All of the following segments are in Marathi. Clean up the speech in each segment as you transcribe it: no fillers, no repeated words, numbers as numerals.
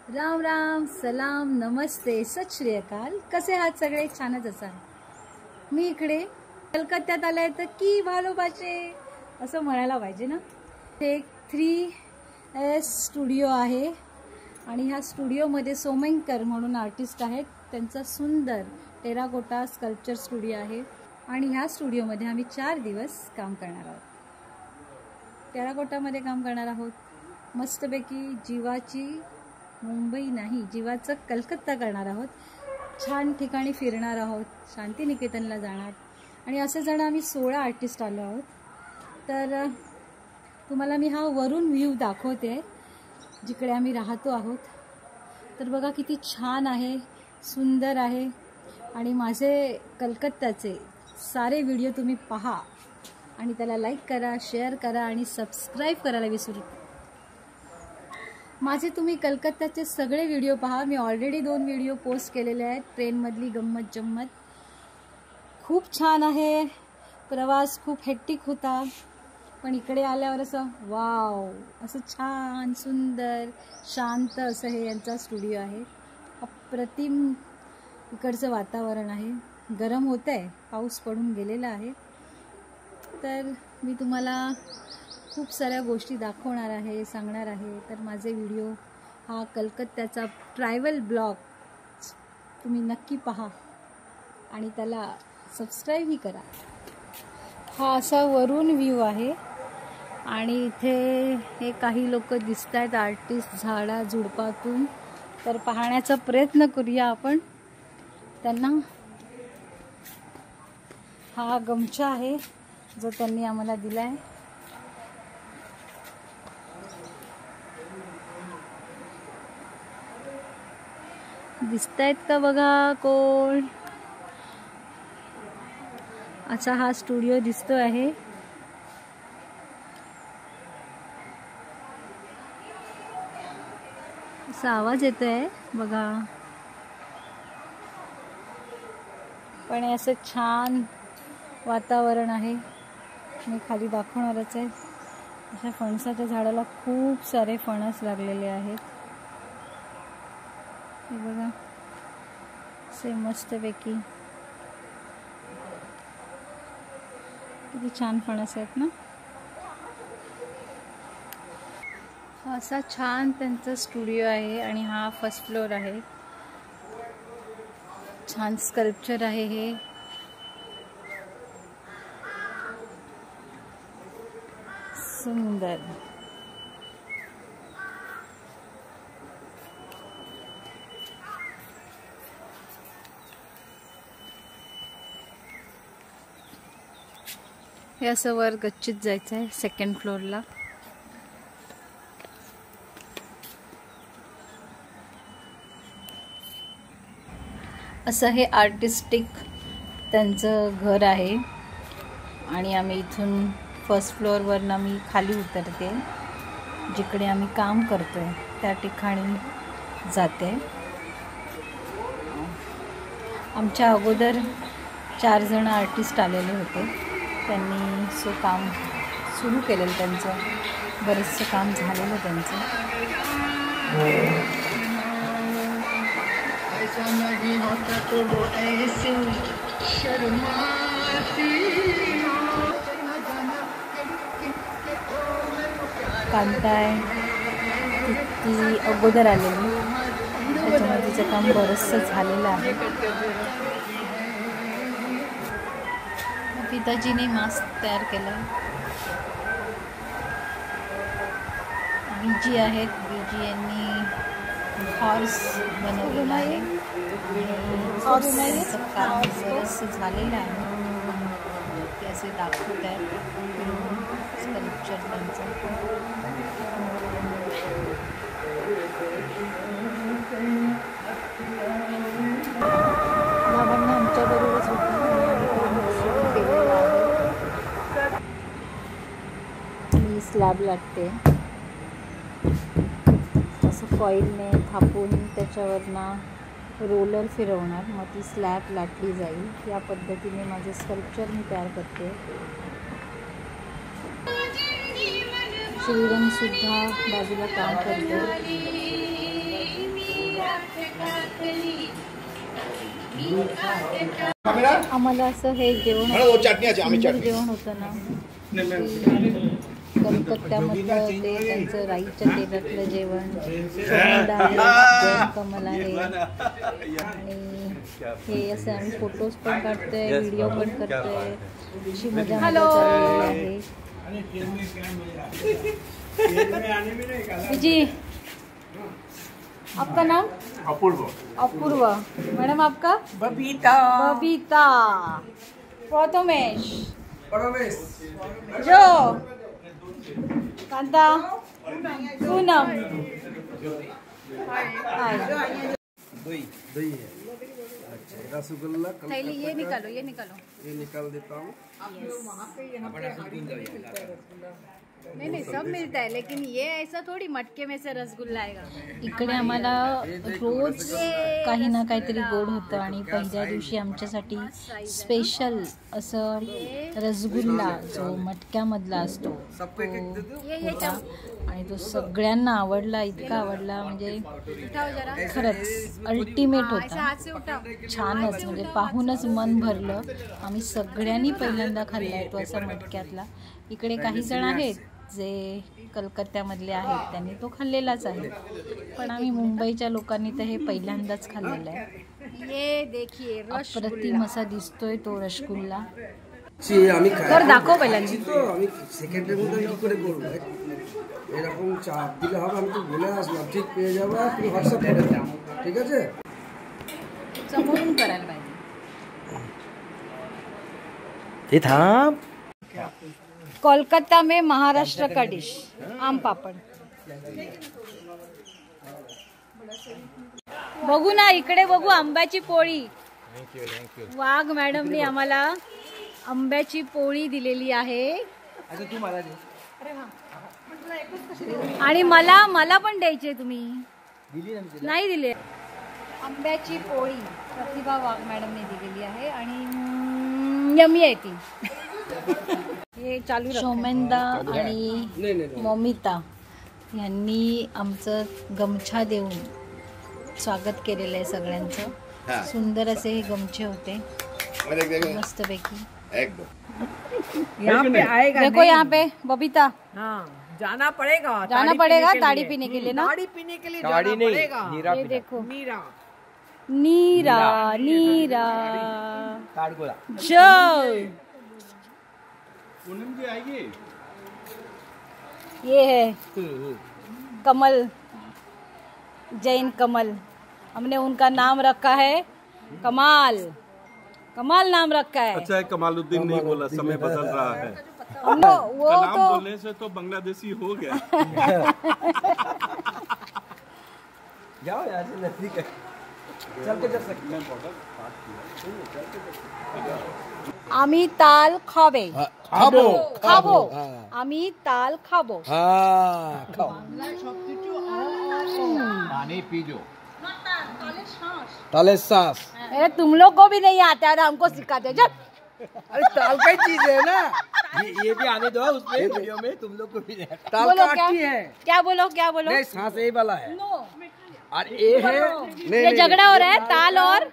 राम राम, सलाम, नमस्ते, सत श्री अकाल. कसे आहात सगळे? छानच असाल. मी इकडे कलकत्त्यात आले तर की भालोबाचे असं म्हणायला पाहिजे ना. एक 3S स्टुडिओ आहे आणि ह्या स्टुडिओमध्ये सोमयंकर म्हणून आर्टिस्ट आहेत. त्यांचा सुंदर टेराकोटा स्कल्पचर स्टुडिओ आहे आणि ह्या स्टुडिओमध्ये आम्ही 4 दिवस काम करणार आहोत. टेराकोटामध्ये काम करणार आहोत. मस्तपैकी जीवाची मुंबई नाही, जीवाचं कलकत्ता करणार आहोत. छान ठिकाणी फिरणार आहोत. शांतिनिकेतनला जाणार आणि असे जण आम्ही 16 आर्टिस्ट आलो आहोत. तर तुम्हाला मी हा वरून व्ह्यू दाखवते जिकडे आम्ही राहतो आहोत. तर बघा किती छान आहे, सुंदर आहे. आणि माझे कलकत्त्याचे सारे व्हिडिओ तुम्ही पहा आणि त्याला लाईक करा, शेअर करा आणि सबस्क्राईब करायला विसरू नका. माझे तुम्ही कलकत्त्याचे सगळे व्हिडिओ पहा. मी ऑलरेडी 2 व्हिडिओ पोस्ट केलेले आहेत. ट्रेनमधली गंमत जम्मत खूप छान आहे. प्रवास खूप हेक्टिक होता, पण इकडे आल्यावर असं वाव, असं छान सुंदर शांत असं हे यांचा स्टुडिओ आहे. अप्रतिम इकडचं वातावरण आहे. गरम होत आहे, पाऊस पडून गेलेला आहे. तर मी तुम्हाला खूप साऱ्या गोष्टी दाखवणार आहे, सांगणार आहे. तर माझे व्हिडिओ हा कलकत्त्याचा ट्रॅव्हल ब्लॉग तुम्ही नक्की पहा आणि त्याला सबस्क्राईबही करा. हा असा वरून व्ह्यू आहे आणि इथे हे काही लोक दिसत आहेत आर्टिस्ट झाडा झुडपातून. तर पाहण्याचा प्रयत्न करूया आपण त्यांना. हा गमछा आहे जो त्यांनी आम्हाला दिला आहे. दिसतायत का बघा कोण? असा हा स्टुडिओ दिसतो आहे. असा आवाज येतोय बघा. पण असं छान वातावरण आहे. मी खाली दाखवणारच आहे. अशा फणसाच्या झाडाला खूप सारे फणस लागलेले आहेत. हे बघा असे मस्तपैकी किती छान फणस आहेत ना. हा असा छान त्यांचा स्टुडिओ आहे आणि हा फर्स्ट फ्लोअर आहे. छान स्कल्पचर आहे हे. सुंदर. हे असं वर गच्चीत जायचं आहे 2nd फ्लोअरला. असं हे आर्टिस्टिक त्यांचं घर आहे आणि आम्ही इथून फर्स्ट फ्लोअरवरनं मी खाली उतरते. जिकडे आम्ही काम करतोय त्या ठिकाणी जाते. आमच्या अगोदर 4 जण आर्टिस्ट आलेले होते. त्यांनी काम सुरू केलेलं. त्यांचं बरंचसं काम झालेलं त्यांचं. कांताय ती अगोदर आलेली, त्याच्यामुळे तिचं काम बरंचसं झालेलं आहे. पिताजीने मास्क तयार केला. बीजी आहेत. बीजी यांनी हॉर्स बनवलेला आहे. त्यांचं काम बरंचसं झालेलं आहे. ते असे दाखवत आहेत स्कल्पचर त्यांचं. बाबांना आमच्याबरोबरच होतं. स्लॅब लागते असं कॉईलने थापून त्याच्यावरनं रोलर फिरवणार, मग ती स्लॅब लाटली जाईल. या पद्धतीने माझं स्कल्पचर मी तयार करते. श्रीरंगसुद्धा बाजूला काम करते. आम्हाला असं हे जेवण सुंदर जेवण होतं ना, कलकत्त्यामधलं ते त्यांचं राईच्या तेलातलं जेवण, शोभा आहे, जैन कमल आहे आणि हे असं आम्ही फोटोज पण काढतोय, व्हिडिओ पण करतोय, अशी मजा चाललेली आहे। जी आपका नाम? अपूर्व। अपूर्व। मैडम आपका? बबीता। बबीता। प्रथमेश। परमेश। जो कांता। पूनम। हाय। दही दही है। अच्छा, रसगुल्ला थैली ये निकालो, ये निकालो। ये निकाल देता हूँ। नहीं नहीं सब मिलता है, लेकिन ये ऐसा थोड़ी मटके में से रसगुल्ला आएगा। इकडे आम्हाला रोज काही ना काहीतरी गोड होतं आणि पहिल्या दिवशी आमच्यासाठी स्पेशल असं रसगुल्ला जो मटक्यामधला असतो तो होता आणि तो सगळ्यांना आवडला, इतका आवडला म्हणजे खरंच अल्टिमेट होता, छानच म्हणजे पाहूनच मन भरलं। आम्ही सगळ्यांनी पहिल्यांदा खाल्लाय तो असा मटक्यातला। इकडे काही जण आहेत जे कलकत्त्यामधले आहेत त्यांनी तो खाल्लेलाच आहे, पण आम्ही मुंबईच्या लोकांनी तर हे पहिल्यांदाच खाल्लेलं आहे। ये देखिए अप्रतिम असा दिसतोय तो रसगुल्ला। तर दाखव पहिल्यांदा तो आम्ही সেকেন্ডের মধ্যে কি করে করব এরকম চাপ দিলে হবে। আমি তো বলে আসলাম ঠিক পেয়ে যাবো, তুমি হোয়াটসঅ্যাপ করে দাও, ঠিক আছে? समोरून करायला पाहिजे। हे थांब। कोलकाता में महाराष्ट्र का डिश आम पापड़। बघू ना इकडे बघू आंब्याची पोळी। वाघ मॅडमनी आम्हाला आंब्याची पोळी दिलेली आहे आणि मला पण द्यायची, तुम्ही नाही दिले। आंब्याची पोळी प्रतिभा वाघ मॅडमने दिलेली आहे आणि यमी आहे ती। हे चालू शोमेंदा आणि मोमिता यांनी आमचं गमछा देऊन स्वागत केलेलं आहे सगळ्यांचं। सुंदर असे हे गमछे होते मस्तपैकी। यहाँ पे आएगा देखो यहाँ पे बबीता, हाँ जाना पड़ेगा ताड़ी पीने के लिए ना, ताड़ी पीने के लिए जाना पड़ेगा। ये देखो मीरा नीरा नीरा जय पूनम जी आइए। ये है कमल, जैन कमल। हमने उनका नाम रखा है कमाल, कमाल नाम रखा है। अच्छा है कमालुद्दीन नहीं बोला, समय बदल रहा है। हम वो नाम तो बोलने से तो बांग्लादेशी हो गया। जाओ यार से नजदीक है, चल के जा सकते हैं। आम्ही ताल खावे, खाबो खाबो, आम्ही ताल खाबो। हाँ खाओ। पानी पीजो। ताले सांस। अरे तुम लोग को भी नहीं आता है, हमको सिखाते जब। अरे ताल का ही चीज है ना, ये भी आने दो उसमें वीडियो में, तुम लोग को भी ताल बोलो का क्या? आटी है। क्या बोलो क्या बोलो? नहीं सांस यही वाला है। नो, और ये है नहीं, ये झगड़ा हो रहा है ताल और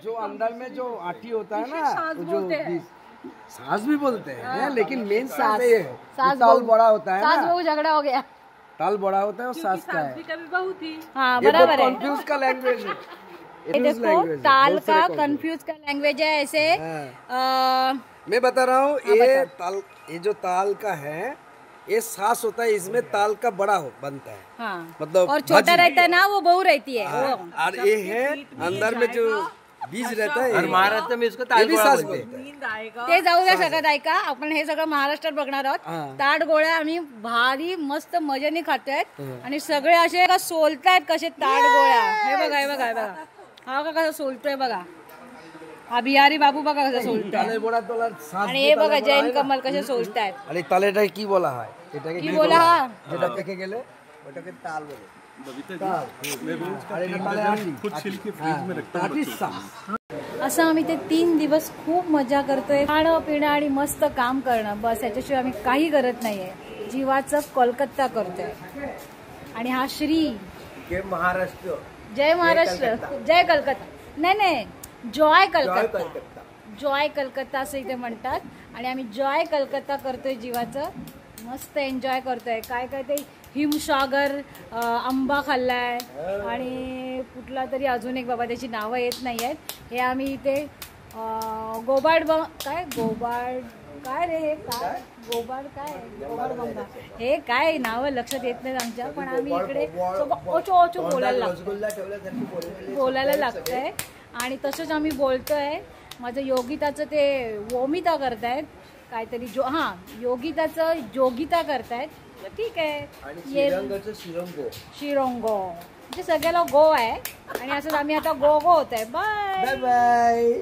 जो अंदर में जो आटी होता है ना, जो सांस भी बोलते हैं, लेकिन मेन सांस ये है। ताल बड़ा होता है सास ना, बहू झगड़ा हो गया। ताल बड़ा होता है और सांस का है। हाँ ये बराबर है। कंफ्यूज का लैंग्वेज है। ये देखो ताल का कंफ्यूज का लैंग्वेज है ऐसे। मैं बता रहा हूँ ये ताल, ये जो ताल का है ये सांस होता है, इसमें ताल का बड़ा बनता है। हाँ, मतलब और छोटा रहता है ना वो बहू रहती है। और ये है अंदर में जो बीज रहता है, महाराष्ट्र में इसको ताल बोलते हैं। नींद आएगा। ते जाऊ द्या सगळं ऐका, आपण हे सगळं महाराष्ट्रात बघणार आहोत। ताट गोळ्या आम्ही भारी मस्त मजेने खातोय आणि सगळे असे का सोलतायत कसे ताट गोळ्या। हे बघा हे बघा हे बघा, हा का कसं सोलतोय बघा, हा बिहारी बाबू बघा कसं सोलतोय। आणि हे बघा जैन कमल कसे सोलतायत। আরে তালেটা কি বলা হয়? এটাকে কি বলা হয়? যেটা পেকে গেলে ওটাকে তাল বলে। खुद छिल के फ्रिज में रखता हूँ। असं आम्ही ते 3 दिवस खूप मजा करतोय, खाणं पिणं आणि मस्त काम करणं, बस याच्याशिवाय आम्ही काही करत नाहीये। जीवाचं कोलकाता करतोय आणि हा श्री महाराष्ट्र जय महाराष्ट्र जय कलकत्ता। नाही नाही जॉय कलकत्ता, जॉय कलकत्ता असं इथे म्हणतात. आणि आम्ही जॉय कलकत्ता करतोय जीवाचं, मस्त एन्जॉय करतोय. काय काय ते हिमसागर आंबा खाल्लाय आणि कुठला तरी अजून एक बाबा त्याची नावं येत नाही आहेत. हे आम्ही इथे गोबाड काय रे हे काय गोबाड बंगा हे काय नावं लक्षात येत नाहीत आमच्या, पण आम्ही इकडे ओचो बोलायला लागतंय. आणि तसंच आम्ही बोलतोय. माझं योगिताचं ते वोमिता करतायत काहीतरी योगिताचं जोगिता करतायत. ठीक आहे. शिरोंगो म्हणजे सगळ्याला गो आहे. आणि असंच आम्ही आता गो होत आहे. बाय.